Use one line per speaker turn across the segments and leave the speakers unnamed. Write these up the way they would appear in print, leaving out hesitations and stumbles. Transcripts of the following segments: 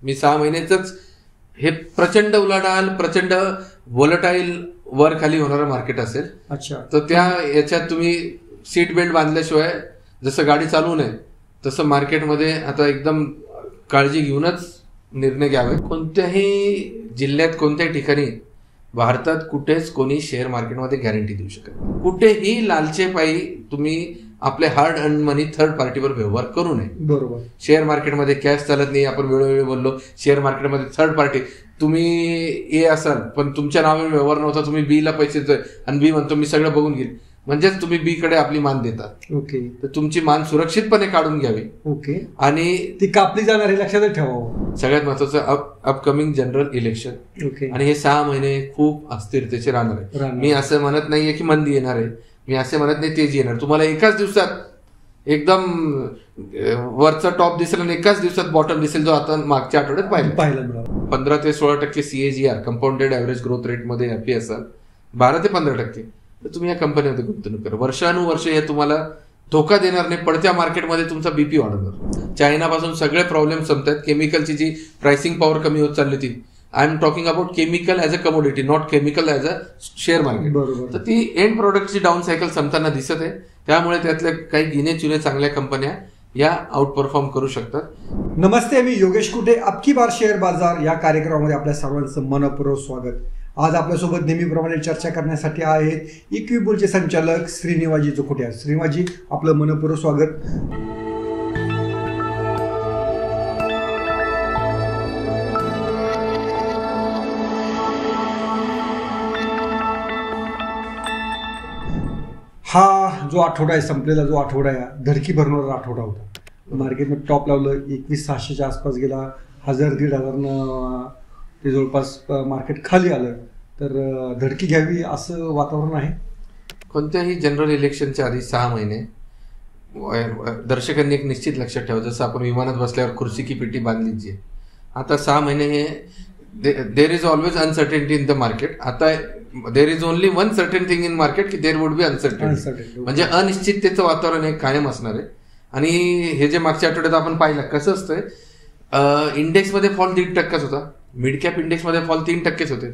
मी 6 महिन्याच हे प्रचंड उलाढाल, प्रचंड व्होलटाईल वर खाली होणारं मार्केट असेल.
अच्छा.
तर त्या याच्यात तुम्ही सीट बेल्ट बांधल्याशिवाय जसं गाडी चालवू नये तसं मार्केटमध्ये आता एकदम काळजी घेऊनच निर्णय घ्यावे. कोणत्याही जिल्ह्यात, कोणत्याही ठिकाणी भारतात कुठेच कोणी शेअर मार्केटमध्ये गॅरंटी देऊ शकत नाही. कुठेही लालचेपायी तुम्ही आपले हार्ड अर्न मनी थर्ड पार्टीवर व्यवहार करू नये.
बरोबर.
शेअर मार्केटमध्ये कॅश चालत नाही. आपण वेळोवेळी बोललो शेअर मार्केटमध्ये थर्ड पार्टी, तुम्ही ए असाल पण तुमच्या नावाने व्यवहार नव्हता, तुम्ही बी ला पैसे देतोय आणि बी म्हणतो मी सगळं बघून घेईल, म्हणजेच तुम्ही बी कडे आपली मान देता.
ओके.
तर तुमची मान सुरक्षितपणे काढून घ्यावी.
ओके.
आणि
ती कापली जाणार हे लक्षात ठेवावं.
सगळ्यात महत्वाचं अपकमिंग जनरल इलेक्शन.
ओके.
आणि हे 6 महिने खूप अस्थिरतेचे राहणार आहे. मी असं म्हणत नाहीये की मंदी येणार आहे, मी असे म्हणत नाही तेजी येणार. तुम्हाला एकाच दिवसात एकदम वरचा टॉप दिसेल आणि एकाच दिवसात बॉटम दिसेल, जो आता मागच्या आठवड्यात पाहिला. 15 ते 16% CAGR compounded average growth rate मध्ये हॅपी असाल, 12 ते 15%, तर तुम्ही या कंपनीमध्ये गुंतवणूक करा. वर्षानुवर्ष हे तुम्हाला धोका देणार नाही. पडत्या मार्केटमध्ये तुमचा बीपी वाढवणार. चायनापासून सगळे प्रॉब्लेम संपतात. केमिकलची जी प्राइसिंग पॉवर कमी होत चालली होती, I am talking about chemical as a commodity, not chemical as a share market. तर ती एंड प्रोडक्टची डाऊन सायकल संपताना दिसत आहे. त्यामुळे त्यातल्या काही गिने चुने चांगल्या कंपन्या या आउट परफॉर्म करू शकतात.
नमस्ते, मी योगेश कुटे. अबकी बार शेअर बाजार या कार्यक्रमामध्ये आपल्या सर्वांचं मनपूर्वक स्वागत. आज आपल्यासोबत नेहमीप्रमाणे चर्चा करण्यासाठी आहेत इक्विबुलचे संचालक श्रीनिवासजी जोखोटे. श्रीनिवासजी, आपलं मनपूर्वक स्वागत. हा जो आठवडा आहे, संपलेला जो आठवडा आहे, धडकी भरणारा आठवडा होता. मार्केटमध्ये टॉप लावलं, 21,600च्या आसपास गेला, 1,000-1,500 ते जवळपास मार्केट खाली आलं. तर धडकी घ्यावी असं वातावरण आहे.
कोणत्याही जनरल इलेक्शनच्या आधी 6 महिने दर्शकांनी एक निश्चित लक्षात ठेवा, जसं आपण विमानात बसल्यावर खुर्ची की पेटी बांधलीची आहे. आता 6 महिने हे there is always uncertainty in the market. आता there is only one certain thing in market की देर वुड बी अनसर्टेनिटी, म्हणजे अनिश्चिततेचं वातावरण हे कायम असणार आहे. आणि हे जे मागच्या आठवड्यात आपण पाहिलं कसं असतंय, इंडेक्समध्ये फॉल 1.5% होता, मिड कॅप इंडेक्समध्ये फॉल 3% होते.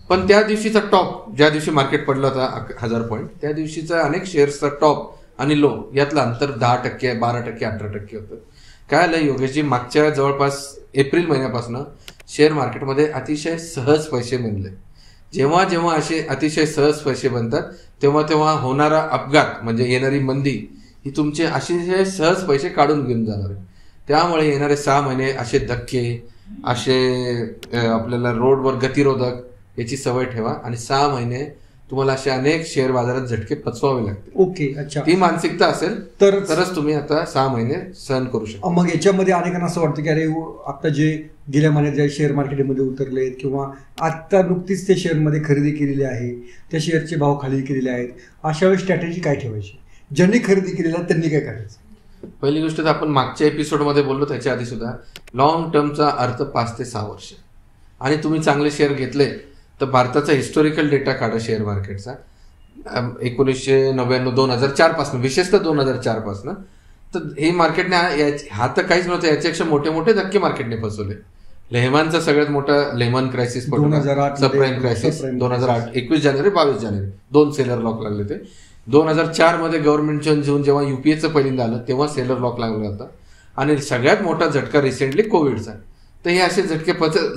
पण त्या दिवशीचा टॉप, ज्या दिवशी मार्केट पडलं होता 1000 पॉईंट, त्या दिवशीचा अनेक शेअर्सचा टॉप आणि लो यातलं अंतर 10%, 12%, 18% होतं. काय आलं योगेशजी, मागच्या जवळपास एप्रिल महिन्यापासून शेअर मार्केटमध्ये अतिशय सहज पैसे बनले. जेव्हा जेव्हा असे अतिशय सहज पैसे बनतात तेव्हा तेव्हा होणारा अपघात म्हणजे येणारी मंदी ही तुमचे अतिशय सहज पैसे काढून घेऊन जाणार आहे. त्यामुळे येणारे 6 महिने असे धक्के, असे आपल्याला रोडवर गतिरोधक याची सवय ठेवा. आणि 6 महिने तुम्हाला असे अनेक शेअर बाजारात झटके पचवावे लागतील.
ओके. अच्छा.
ती मानसिकता असेल तरच तुम्ही आता 6 महिने सहन करू शकता.
मग याच्यामध्ये अनेकांना असं वाटतं की अरे आता जे गेल्या महिन्यात ज्या शेअर मार्केटमध्ये उतरले किंवा आता नुकतीच ते शेअरमध्ये खरेदी केलेली आहे, त्या शेअरचे भाव खाली केलेले आहेत, अशा वेळी स्ट्रॅटेजी काय ठेवायची? ज्यांनी खरेदी केलेला त्यांनी काय करायचं?
पहिली गोष्ट तर आपण मागच्या एपिसोडमध्ये बोललो, त्याच्या आधी सुद्धा लॉंग टर्मचा अर्थ 5 ते 6 वर्ष. आणि तुम्ही चांगले शेअर घेतले तर भारताचा हिस्टॉरिकल डेटा काढा शेअर मार्केटचा 1999, 2004 पासून, विशेषतः 2004 पासून. तर हे मार्केटने हा तर काहीच नव्हतं, याच्यापेक्षा मोठे मोठे धक्के मार्केटने फसवले. लेहमानचा सगळ्यात मोठा लेहमान क्रायसिस पडला, सबप्राईम क्रायसिस 2008, 21 जानेवारी 22 जानेवारी 2 सेलर लॉक लागले ते. 2004 मध्ये गव्हर्नमेंट चेंज होऊन जेव्हा युपीएचं पहिल्यांदा आलं तेव्हा सेलर लॉक लागला होता. आणि सगळ्यात मोठा झटका रिसेंटली कोविडचा. तर हे असे झटके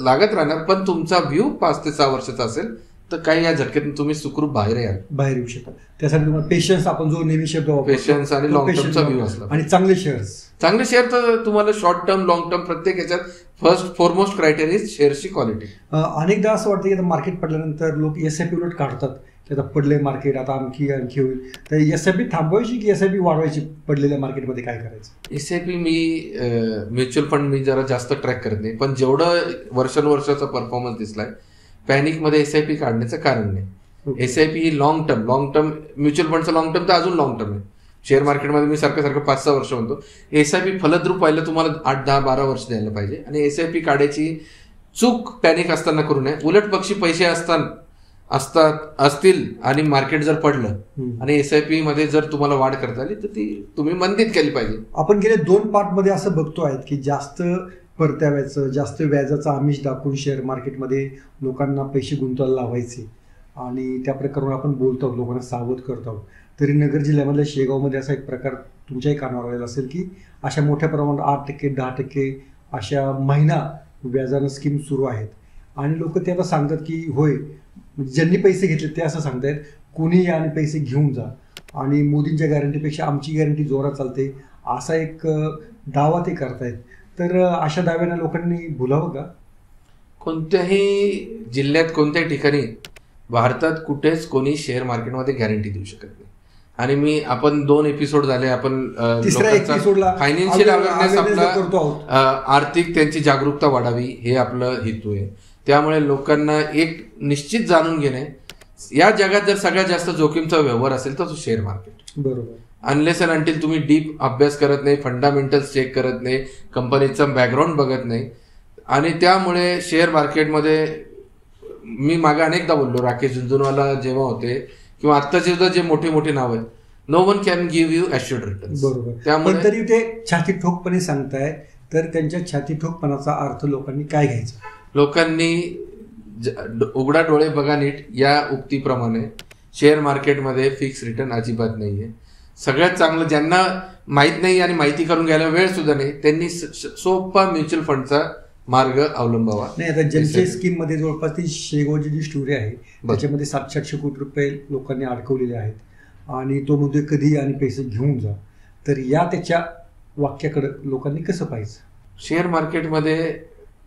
लागत राहणार. पण तुमचा व्ह्यू 5 ते 6 वर्षाचा असेल तर काही या झटक्यातून तुम्ही सुखरूप बाहेर येऊ शकता.
त्यासाठी तुम्हाला पेशन्स, आपण जो नेहमी शब्द वापरतो,
पेशन्स आणि लॉंग टर्मचा व्ह्यू असला.
आणि चांगले शेअर
तर तुम्हाला शॉर्ट टर्म, लॉंग टर्म प्रत्येक याच्यात फर्स्ट फॉरमोस्ट क्रायटेरिया शेअरची क्वालिटी.
अनेकदा असं वाटतं की आता मार्केट पडल्यानंतर लोक SIP उलट काढतात की आता पडले मार्केट, आता आणखी होईल. तर SIP थांबवायची की SIP वाढवायची? पडलेल्या मार्केटमध्ये काय करायचं?
SIP म्युच्युअल फंड मी जरा जास्त ट्रॅक करत नाही, पण जेवढं वर्षानुवर्षाचा परफॉर्मन्स दिसलाय, पॅनिकमध्ये SIP काढण्याचं कारण नाही. SIP ही लॉंग टर्म, म्युच्युअल फंडचं लॉंग टर्म तर अजून लॉंग टर्म आहे. शेअर मार्केटमध्ये मी सारखं 5-6 वर्ष म्हणतो. SIP फलद्रूप व्हायला तुम्हाला 8-10-12 वर्ष द्यायला पाहिजे. आणि SIP काढायची चूक पॅनिक असताना करू नये. उलट पक्षी पैसे असतील आणि मार्केट जर पडलं आणि SIP मध्ये जर तुम्हाला वाढ करता आली तर ती तुम्ही मंदीत केली पाहिजे.
आपण गेले 2 पार्टमध्ये असं बघतो आहेत की जास्त परताव्याचं जास्त व्याजाचं आमिष दाखवून शेअर मार्केटमध्ये लोकांना पैसे गुंतवायला लावायचे आणि त्या प्रकारावर आपण बोलतो आहोत, लोकांना सावध करतो आहोत. तरी नगर जिल्ह्यामधल्या शेगावमध्ये असा एक प्रकार तुमच्याही कानावर आलेला असेल की अशा मोठ्या प्रमाणात 8% 10% अशा महिना व्याजानं स्कीम सुरू आहेत आणि लोक ते आता सांगतात की होय, ज्यांनी पैसे घेतले ते असं सांगतायत कोणी या आणि पैसे घेऊन जा आणि मोदींच्या गॅरंटीपेक्षा आमची गॅरंटी जोरात चालते असा एक दावा ते करतायत. तर अशा दाव्यांना लोकांनी भुलावं का?
कोणत्याही जिल्ह्यात कोणत्याही ठिकाणी भारतात कुठेच कोणी शेअर मार्केटमध्ये गॅरंटी देऊ शकत नाही. आणि आपण 2 एपिसोड झाले, आपण फायनान्शियल अवेअरनेस आपला आर्थिक त्यांची जागरूकता वाढावी हे आपलं हेतू आहे. त्यामुळे लोकांना एक निश्चित जाणून घेणे, या जगात जर सगळ्यात जास्त जोखीमचा व्यवहार असेल तर तो शेअर मार्केट.
बरोबर.
अनलेस अँड अंटिल तुम्ही डीप अभ्यास करत नाही, फंडामेंटल्स चेक करत नाही, कंपनीचा बॅकग्राऊंड बघत नाही. आणि त्यामुळे शेअर मार्केटमध्ये मी मागे अनेकदा बोललो, राकेश झुंझुनवाला जेव्हा होते किंवा आत्ताचे सुद्धा जे मोठे मोठे नाव आहेत, no one can give you assured returns.
बरोबर. त्यामुळे तरी ते छाती ठोकपणे सांगताय, तर त्यांच्या छाती ठोकपणाचा अर्थ लोकांनी काय घ्यायचा?
लोकांनी उघडा डोळे बघा नीट या उक्तीप्रमाणे शेअर मार्केटमध्ये फिक्स रिटर्न अजिबात नाहीये. सगळ्यात चांगलं, ज्यांना माहीत नाही आणि माहिती करून घ्यायला वेळ सुद्धा नाही, त्यांनी सोपा म्युच्युअल फंडचा मार्ग अवलंबावा.
नाही, आता जनशे स्कीम मध्ये जवळपास ती शेगावची जी स्टोरी आहे त्याच्यामध्ये 700 कोटी रुपये लोकांनी अडकवलेले आहेत आणि तो मुद्दे कधी आणि पैसे घेऊन जा. तर या त्याच्या वाक्याकडे लोकांनी कसं पाहिजे?
शेअर मार्केटमध्ये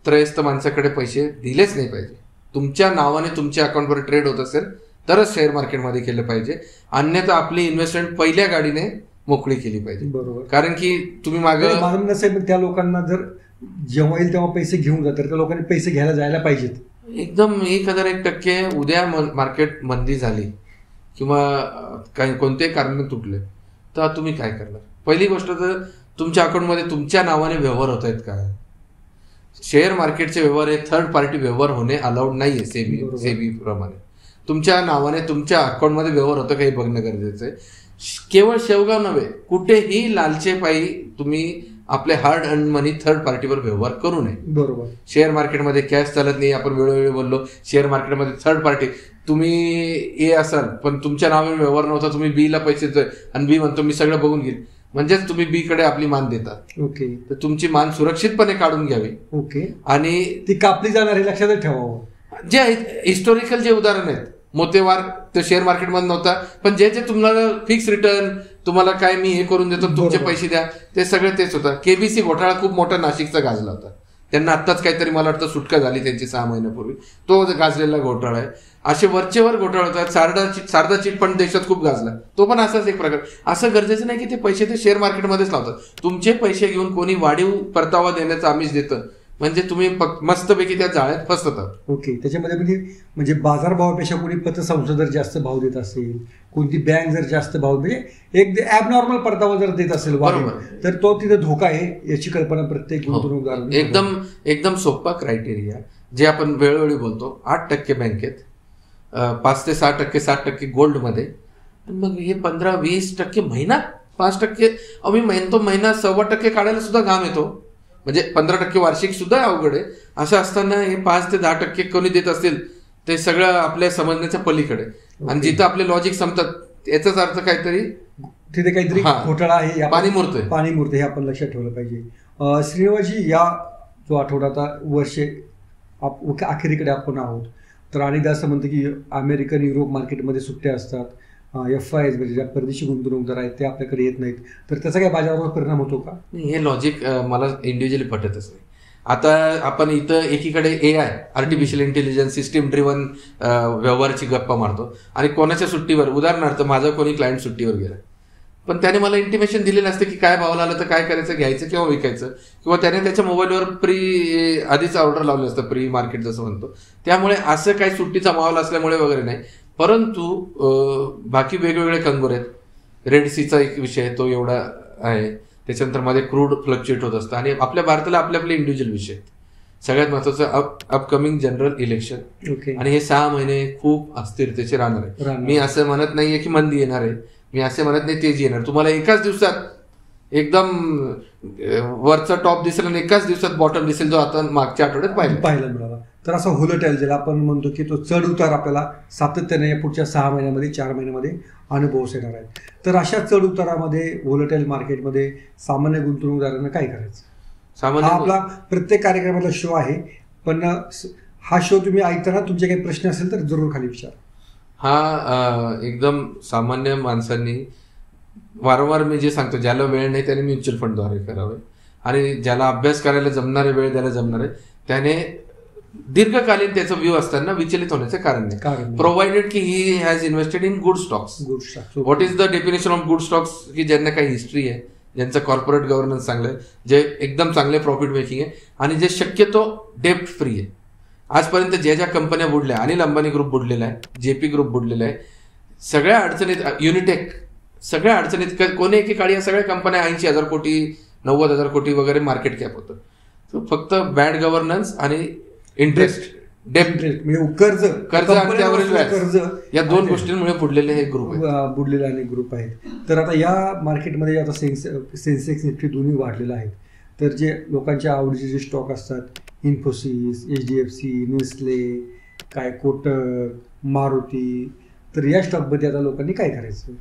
त्रयस्थ माणसाकडे पैसे दिलेच नाही पाहिजे. तुमच्या नावाने तुमच्या अकाउंटवर ट्रेड होत असेल तरच शेअर मार्केटमध्ये केलं पाहिजे, अन्यथा आपली इन्व्हेस्टमेंट पहिल्या गाडीने मोकळी केली पाहिजे.
बरोबर.
कारण की तुम्ही मागं
नसेल त्या लोकांना जर जेव्हा येईल तेव्हा पैसे घेऊन जातात, त्या लोकांनी पैसे घ्यायला जायला पाहिजेत.
एकदम 1001% उद्या मार्केट मंदी झाली किंवा काही कोणतेही कारण तुटले तर तुम्ही काय करणार? पहिली गोष्ट तर तुमच्या अकाउंटमध्ये तुमच्या नावाने व्यवहार होत आहेत का? शेअर मार्केटचे व्यवहार हे थर्ड पार्टी व्यवहार होणे अलाउड नाहीये सेबी प्रमाणे. तुमच्या नावाने तुमच्या अकाउंटमध्ये व्यवहार होतं का हे बघणं गरजेचं आहे. केवळ शेवगाव नव्हे, कुठेही लालचेपायी तुम्ही आपले हार्ड अर्न मनी थर्ड पार्टीवर व्यवहार करू नये.
बरोबर.
शेअर मार्केटमध्ये कॅश चालत नाही. आपण वेळोवेळी बोललो, शेअर मार्केटमध्ये थर्ड पार्टी, तुम्ही ए असाल पण तुमच्या नावाने व्यवहार नव्हता, तुम्ही बी ला पैसे देतोय आणि बी म्हणतो मी सगळं बघून घेईल, म्हणजेच तुम्ही बी कडे आपली मान देतात.
ओके.
तर तुमची मान सुरक्षितपणे काढून घ्यावी.
ओके.
आणि
ती कापली जाणार हे लक्षात ठेवावं.
जे हिस्टोरिकल जे उदाहरण आहेत, मोतेवार तो शेअर मार्केटमध्ये नव्हता, पण जे जे तुम्हाला फिक्स रिटर्न, तुम्हाला काय मी हे करून देतो, तुमचे पैसे द्या, ते सगळं तेच होतं. केबीसी घोटाळा खूप मोठा नाशिकचा गाजला होता. त्यांना आत्ताच काहीतरी मला वाटतं सुटका झाली त्यांची 6 महिन्यापूर्वी. तो गाजलेला घोटाळा आहे. असे वरचेवर घोटाळे होतात. सारदा चिट फंड देशात खूप गाजला, तो पण असाच एक प्रकार. असं गरजेचं नाही की ते पैसे ते शेअर मार्केटमध्येच लावतात. तुमचे पैसे घेऊन कोणी वाढीव परतावा देण्याचं आमिष देतं, म्हणजे तुम्ही मस्तपैकी त्या जाळ्यात फसतात.
ओके. त्याच्यामध्ये म्हणजे बाजारभावापेक्षा कोणी पतसंस्था जर जास्त भाव देत असेल, कोणती बँक जर जास्त भाव, म्हणजे एक ॲबनॉर्मल परतावा जर देत असेल बरोबर, तर तो तिथे धोका आहे याची कल्पना प्रत्येक गुंतवणूकदार.
एकदम सोपा क्रायटेरिया जे आपण वेळोवेळी बोलतो. 8% बँकेत, 5 ते 6%, 7% गोल्डमध्ये, मग हे 15-20% महिना, 5% मी म्हणतो महिना 1.25% काढायला सुद्धा घाम येतो. म्हणजे 15% वार्षिक सुद्धा अवघड आहे. असं असताना हे 5 ते 10% कोणी देत असेल ते सगळं आपल्या समजण्याच्या पलीकडे. आणि जिथं आपले लॉजिक संपतात याचाच अर्थ काहीतरी
तिथे काहीतरी घोटाळा आहे,
पाणी
मुरते, हे आपण लक्षात ठेवलं पाहिजे. श्रीनिवासजी, या जो आठवडा आता वर्ष अखेरीकडे आपण आहोत, तर अनेकदा असं म्हणतं की अमेरिकन युरोप मार्केटमध्ये सुट्ट्या असतात, FIs म्हणजे ज्या परदेशी गुंतवणूकदार आहेत ते आपल्याकडे येत नाहीत, तर त्याचा काय बाजारावर परिणाम होतो का?
हे लॉजिक मला इंडिव्हिज्युअली पटतच नाही. आता आपण इथं एकीकडे AI artificial intelligence system driven व्यवहाराची गप्पा मारतो आणि कोणाच्या सुट्टीवर, उदाहरणार्थ माझा कोणी क्लायंट सुट्टीवर गेला, पण त्याने मला इंटिमेशन दिलेलं असतं की काय भावाला आलं तर काय करायचं, घ्यायचं किंवा विकायचं, किंवा त्याने त्याच्या मोबाईलवर आधीच ऑर्डर लावलं असतं, प्री मार्केट जसं म्हणतो. त्यामुळे असं काही सुट्टीचा माहोल असल्यामुळे वगैरे नाही. परंतु बाकी वेगवेगळे कंगोर आहेत. रेड सीचा एक विषय तो एवढा आहे. त्याच्यानंतर मध्ये क्रूड फ्लक्च्युएट होत असतं आणि आपल्या भारताला आपले इंडिव्हिज्युअल विषय आहेत. सगळ्यात महत्वाचं अपकमिंग जनरल इलेक्शन, आणि हे 6 महिने खूप अस्थिरतेचे राहणार आहे. मी असं म्हणत नाहीये की मंदी येणार आहे, मी असे म्हणत नाही तेजी येणार. तुम्हाला एकाच दिवसात एकदम वरचा टॉप दिसेल आणि एकाच दिवसात बॉटम दिसेल, जो आता मागच्या आठवड्यात
पाहायला मिळाला. तर असा व्होलटाईल ज्याला आपण म्हणतो की तो चढ उतार आपल्याला सातत्याने या पुढच्या 6 महिन्यामध्ये 4 महिन्यामध्ये अनुभवस येणार आहेत. तर अशा चढ उतारामध्ये व्होलटाईल मार्केटमध्ये सामान्य गुंतवणूकदारांना काय करायचं? हा आपला प्रत्येक कार्यक्रमाचा शो आहे, पण हा शो तुम्ही ऐकताना तुमचे काही प्रश्न असेल तर जरूर खाली विचार.
हा एकदम सामान्य माणसांनी वारंवार मी जे सांगतो, ज्याला वेळ नाही त्याने म्युच्युअल फंडद्वारे करावे, आणि ज्याला अभ्यास करायला जमणारे, वेळ द्यायला जमणारे, त्याने दीर्घकालीन त्याचा व्ह्यू असताना विचलित होण्याचं कारण नाही, प्रोव्हाइडेड की he has invested in good stocks. What is the definition of good stocks? की ज्यांना काही हिस्ट्री आहे, ज्यांचं कॉर्पोरेट गव्हर्नन्स चांगलं आहे, जे एकदम चांगले प्रॉफिट मेकिंग आहे, आणि जे शक्यतो डेप्ट फ्री आहे. आजपर्यंत ज्या कंपन्या बुडल्या, अनिल अंबानी ग्रुप बुडलेला आहे, जेपी ग्रुप बुडलेला आहे, सगळ्या अडचणीत, युनिटेक, सगळ्या अडचणीत, कोणी एकेकाळी या सगळ्या कंपन्या 80,000 कोटी 90,000 कोटी वगैरे मार्केट कॅप होतं. फक्त बॅड गव्हर्नन्स आणि इंटरेस्ट, डेप्ट म्हणजे कर्ज आणि त्यावरील व्याज, या 2 गोष्टींमुळे बुडलेले हे ग्रुप आहेत,
बुडलेले अनेक ग्रुप आहेत. तर आता या मार्केटमध्ये आता सेन्सेक्स निफ्टी दोन्ही वाढलेलं आहेत. तर जे लोकांच्या आवडीचे जे स्टॉक असतात, इन्फोसिस, HDFC, नेस्ले, काय कोटक, मारुती, तर या स्टॉकमध्ये आता लोकांनी काय करायचं?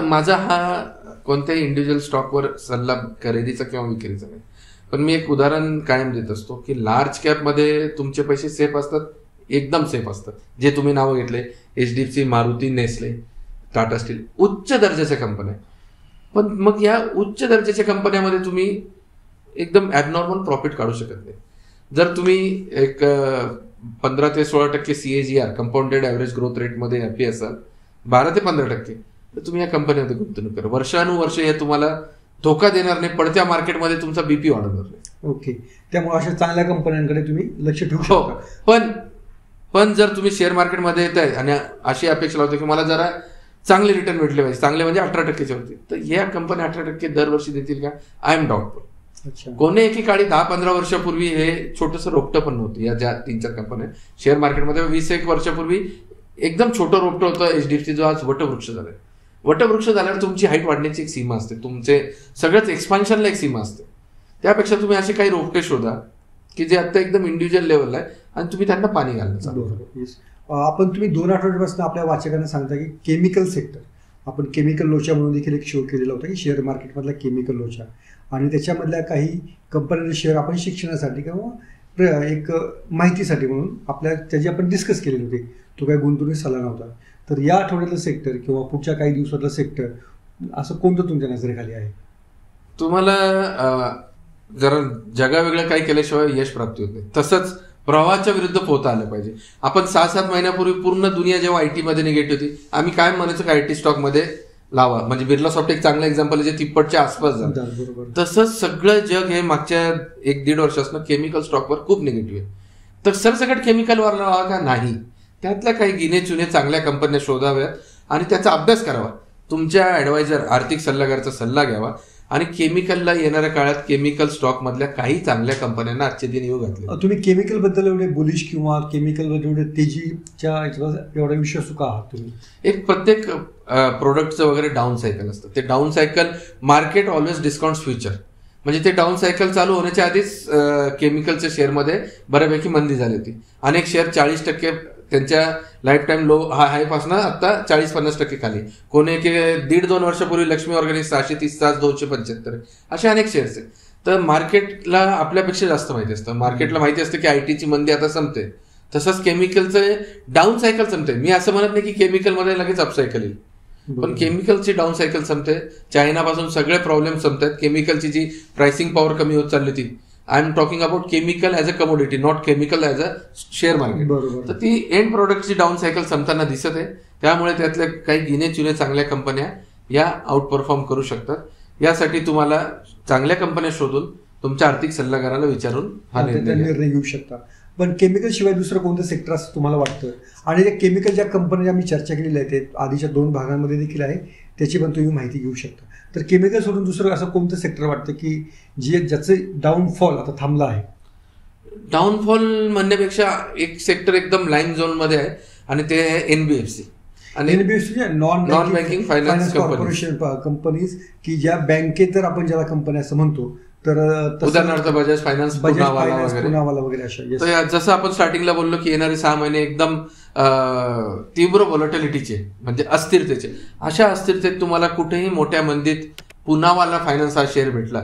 माझा हा कोणत्याही इंडिव्हिज्युअल स्टॉकवर सल्ला खरेदीचा किंवा विक्रीचा नाही, पण मी एक उदाहरण कायम देत असतो की लार्ज कॅपमध्ये तुमचे पैसे सेफ असतात, एकदम सेफ असतात. जे तुम्ही नावं घेतले, HDFC, Maruti, Nestle, Tata steel, उच्च दर्जाच्या कंपन्या. पण मग या उच्च दर्जाच्या कंपन्यामध्ये तुम्ही एकदम ॲबनॉर्मल प्रॉफिट काढू शकत नाही. जर तुम्ही एक 15 ते 16% CAGR कंपाऊंडेड ॲव्हरेज ग्रोथ रेटमध्ये हॅपी असाल, 12 ते 15%, तर तुम्ही या कंपन्यामध्ये गुंतवणूक करा. वर्षानुवर्ष हे तुम्हाला धोका देणार नाही, पडत्या मार्केटमध्ये तुमचा BP वाढवणार नाही.
ओके, त्यामुळे अशा चांगल्या कंपन्यांकडे तुम्ही लक्ष ठेवू शकता.
पण जर तुम्ही शेअर मार्केटमध्ये येत आहे आणि अशी अपेक्षा लावतो की मला जरा चांगले रिटर्न भेटले पाहिजे, चांगले म्हणजे 18%च्या वरती, तर या कंपन्या 18% दरवर्षी देतील का? I am doubtful. कोणी एकेकाळी 10-15 वर्षापूर्वी हे छोटंसं रोपटं पण नव्हतं. या ज्या 3-4 कंपन्या शेअर मार्केटमध्ये 20-1 वर्षापूर्वी एकदम छोटं रोपटं होतं HDFC, जो आज वटवृक्ष झालाय. वटवृक्ष झाल्यावर तुमची हाईट वाढण्याची एक सीमा असते, तुमचे सगळंच एक्सपान्शनला एक सीमा असते. त्यापेक्षा तुम्ही असे काही रोपटे शोधा की जे आता एकदम इंडिव्हिज्युअल लेवलला आहे आणि तुम्ही त्यांना पाणी घालणं चालू.
आपण तुम्ही 2 आठवड्यापासून आपल्या वाचकांना सांगता की केमिकल सेक्टर, आपण केमिकल लोचा म्हणून देखील एक शो केलेला होता की शेअर मार्केटमधला केमिकल लोचा, आणि त्याच्यामधल्या काही कंपन्यांचे शेअर आपण शिक्षणासाठी किंवा एक माहितीसाठी म्हणून त्याची आपण डिस्कस केलेली होती. तो काही गुंतवणूक सल्ला नव्हता. तर या आठवड्यातलं सेक्टर किंवा पुढच्या काही दिवसातलं सेक्टर असं कोणतं तुमच्या नजरेखाली आहे?
तुम्हाला जरा जगावेगळं काही केल्याशिवाय यश प्राप्ती होत नाही. तसंच प्रवाहाच्या विरुद्ध पोहता आलं पाहिजे. आपण 6-7 महिन्यापूर्वी पूर्ण दुनिया जेव्हा IT मध्ये निगेटिव्ह होती, आम्ही काय म्हणायचो की IT स्टॉकमध्ये लावा, म्हणजे बिर्ला सॉफ्ट एक चांगलं एक्झाम्पल आहे जे 30% आसपास झालं. तसंच सगळं जग हे मागच्या 1-1.5 वर्षापासून केमिकल स्टॉकवर खूप निगेटिव्ह आहे. तर सरसकट केमिकलवर लावा का? नाही. त्यातल्या काही गिने चुने चांगल्या कंपन्या शोधाव्यात आणि त्याचा अभ्यास करावा. तुमच्या ॲडवायझर, आर्थिक सल्लागारचा सल्ला घ्यावा आणि केमिकलला येणाऱ्या काळात केमिकल स्टॉक मधल्या काही चांगल्या कंपन्यांना आजचे दिन येऊ घातले.
तुम्ही केमिकल बद्दल एवढे बुलिश किंवा केमिकल बद्दल एवढे तेजीच्या एवढा विश्वासू का आहात तुम्ही?
एक प्रत्येक प्रोडक्टचं वगैरे डाऊन सायकल असतं. ते down cycle market always discounts future, म्हणजे ते डाऊन सायकल चालू होण्याच्या आधीच केमिकलच्या शेअरमध्ये बऱ्यापैकी मंदी झाली होती. अनेक शेअर 40% त्यांच्या लाईफ टाईम लो हायपासून आता 40-50% खाली. कोणी 1.5-2 वर्षापूर्वी लक्ष्मी ऑर्गॅनिक्स 630, आज 275, असे अनेक शेअर्स आहेत. तर मार्केटला आपल्यापेक्षा जास्त माहिती असतं. मार्केटला माहिती असतं की ITची मंदी आता संपते, तसंच केमिकलचं डाऊन सायकल संपते. मी असं म्हणत नाही की केमिकलमध्ये लगेच अपसायकल येईल, पण केमिकलची डाऊन सायकल संपते. चायनापासून सगळे प्रॉब्लेम संपतात. केमिकलची जी प्राइसिंग पॉवर कमी होत चालली होती, I am talking about chemical as a commodity, not chemical as a share market. तर ती एंड प्रोडक्टची डाऊन सायकल संपताना दिसत आहे. त्यामुळे त्यातल्या काही गिने चुने चांगल्या कंपन्या या आउट परफॉर्म करू शकतात. यासाठी तुम्हाला चांगल्या कंपन्या शोधून तुमच्या आर्थिक सल्लागाराला विचारून हा
निर्णय घेऊ शकता. पण केमिकल शिवाय दुसरं कोणतं सेक्टर असं तुम्हाला वाटतं? आणि त्या केमिकल ज्या कंपन्या आम्ही चर्चा केलेल्या आहेत, ते आधीच्या 2 भागांमध्ये देखील आहे, त्याची पण तुम्ही माहिती घेऊ शकता. तर केमिकल सोडून दुसरं असं कोणतं सेक्टर वाटतं की ज्याचं डाऊनफॉल आता थांबला आहे?
डाऊनफॉल म्हणण्यापेक्षा एक सेक्टर एकदम लाईन झोनमध्ये आहे आणि ते आहे NBFC. आणि
NBFC non
banking finance
corporation companies की ज्या बँकेतर आपण ज्याला कंपनी असं म्हणतो, तर
उदाहरणार्थ बजाज फायनान्स,
पुनावाला वगैरे अशा.
तर जसं आपण स्टार्टिंगला बोललो की येणारे 6 महिने एकदम तीव्र व्हॉलॅटिलिटीचे म्हणजे अस्थिरतेचे, अशा अस्थिरतेत तुम्हाला कुठेही मोठ्या मंदीत पुनावाला फायनान्स हा शेअर भेटला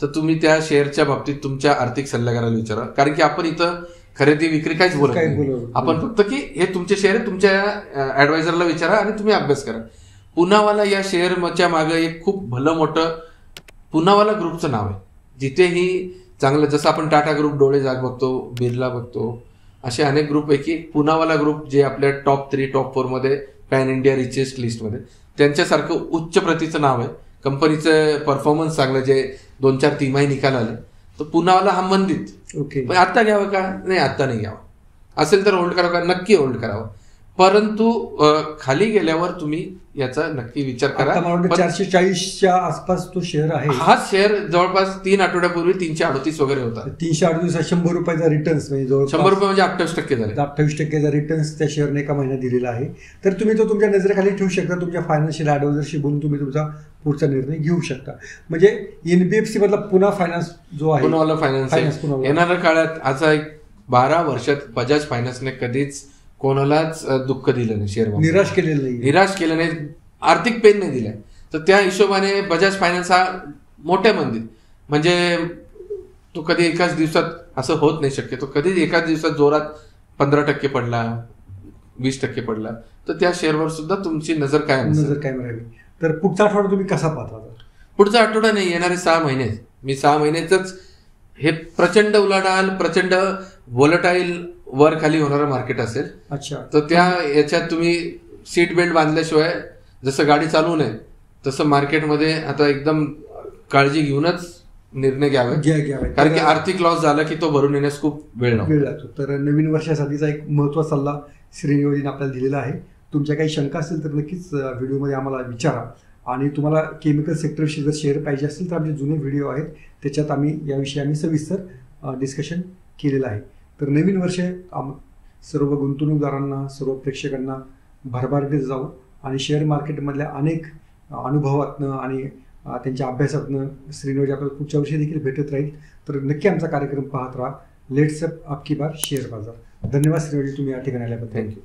तर तुम्ही त्या शेअरच्या बाबतीत तुमच्या आर्थिक सल्लागाराला विचारा. कारण की आपण इथं खरेदी विक्री काहीच बोलत नाही, आपण फक्त की हे तुमचे शेअर तुमच्या ऍडवायझरला विचारा आणि तुम्ही अभ्यास करा. पुनावाला या शेअरच्या मागे एक खूप भलं मोठं पुनावाला ग्रुपचं नाव आहे, जिथेही चांगलं, जसं आपण टाटा ग्रुप, डोळे जाग बघतो, बिर्ला बघतो, असे अनेक ग्रुप पैकी पुनावाला ग्रुप जे आपल्या टॉप 3 टॉप 4 मध्ये पॅन इंडिया रिचेस्ट लिस्टमध्ये, त्यांच्यासारखं उच्च प्रतीचं नाव आहे. कंपनीचं परफॉर्मन्स चांगलं, जे 2-4 तिमाही निकाल आले, तर पुनावाला हा मंदीत.
ओके,
आत्ता घ्यावं का? नाही, आत्ता नाही घ्यावं. असेल तर होल्ड करावं का? नक्की होल्ड करावं. परंतु खाली गेल्यावर तुम्ही याचा नक्की विचार करा.
440च्या आसपास तो शेअर आहे.
हा शेअर जवळपास 3 आठवड्यापूर्वी 338 वगैरे होता.
338 100 रुपयाचा रिटर्न्स, म्हणजे जवळ
100 रुपये म्हणजे 28% झाले.
28% रिटर्न्स त्या शेअरने एका महिन्यात दिलेला आहे. तर तुम्ही तो तुमच्या नजरेखाली ठेवू शकता. तुमच्या फायनान्शियल ऍडवायझरशी बोलून तुम्ही तुमचा पुढचा निर्णय घेऊ शकता. म्हणजे एनबीएफसी मधला पुना फायनान्स जो आहे,
पुनावाला फायनान्स येणाऱ्या काळात, आता 12 वर्षात बजाज फायनान्सने कधीच कोणालाच दुःख दिलं नाही, शेअर
निराश केलं नाही,
आर्थिक पेन नाही दिलाय. तर त्या हिशोबाने बजाज फायनान्स हा मोठ्या मंदीत, म्हणजे तो कधी एकाच दिवसात असं होत नाही शक्य, तो कधी एकाच दिवसात जोरात 15% पडला, 20% पडला, तर त्या शेअरवर सुद्धा तुमची नजर कायम
राहावी. तर पुढचा आठवडा तुम्ही कसा पाहता?
पुढचा आठवडा नाही, येणारे 6 महिने. मी 6 महिन्याच हे प्रचंड उलाढाल, प्रचंड व्होलटाईल, वर खाली होणारं मार्केट असेल.
अच्छा,
तर त्या याच्यात तुम्ही सीट बेल्ट बांधल्याशिवाय जसं गाडी चालवू नये, तसं मार्केटमध्ये आता एकदम काळजी घेऊनच निर्णय घ्यावे. कारण की आर्थिक लॉस झाला की तो भरून येण्यास खूप वेळ
लागतो. तर नवीन वर्षासाठीचा एक महत्त्वाचा सल्ला श्रीनिवाजीने आपल्याला दिलेला आहे. तुमच्या काही शंका असेल तर नक्कीच व्हिडिओमध्ये आम्हाला विचारा. आणि तुम्हाला केमिकल सेक्टरविषयी जर शेअर पाहिजे असेल तर आमचे जुने व्हिडिओ आहेत, त्याच्यात याविषयी आम्ही सविस्तर डिस्कशन केलेलं आहे. तर नवीन वर्ष सर्व गुंतवणूकदारांना, सर्व प्रेक्षकांना भरभराटीत जाऊ आणि शेअर मार्केटमधल्या अनेक अनुभवातनं आणि त्यांच्या अभ्यासातनं श्रीनिवाजी आपल्याला पुढच्या वर्षी देखील भेटत राहील. तर नक्की आमचा कार्यक्रम पाहत राहा. लेट्स अप आपकी बार शेअर बाजार. धन्यवाद श्रीनिवाजी, तुम्ही या ठिकाणी आल्याबद्दल.
थँक्यू.